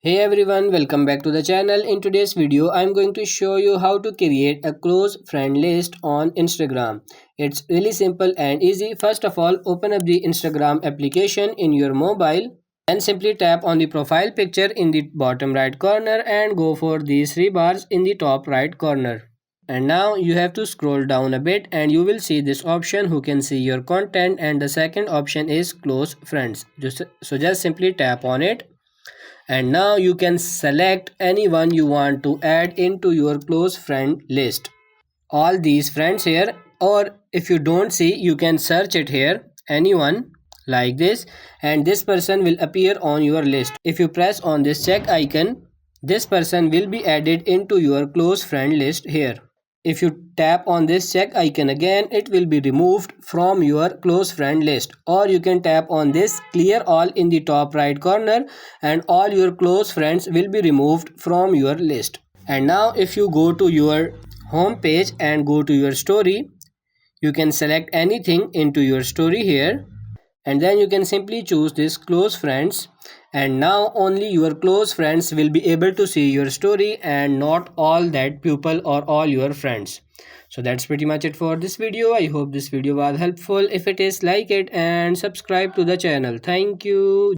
Hey everyone, welcome back to the channel. In today's video, I'm going to show you how to create a close friend list on Instagram. It's really simple and easy. First of all, open up the Instagram application in your mobile. Then simply tap on the profile picture in the bottom right corner and go for these three bars in the top right corner. And now you have to scroll down a bit and you will see this option who can see your content, and the second option is close friends. So just simply tap on it, and now you can select anyone you want to add into your close friend list. All these friends here, or if you don't see, you can search it here, anyone, like this, and this person will appear on your list. If you press on this check icon, this person will be added into your close friend list here. If you tap on this check icon again, it will be removed from your close friend list. Or you can tap on this clear all in the top right corner and all your close friends will be removed from your list. And now if you go to your home page and go to your story, you can select anything into your story here, and then you can simply choose this close friends, and now only your close friends will be able to see your story and not all that people or all your friends. So that's pretty much it for this video. I hope this video was helpful. If it is, like it and subscribe to the channel. Thank you.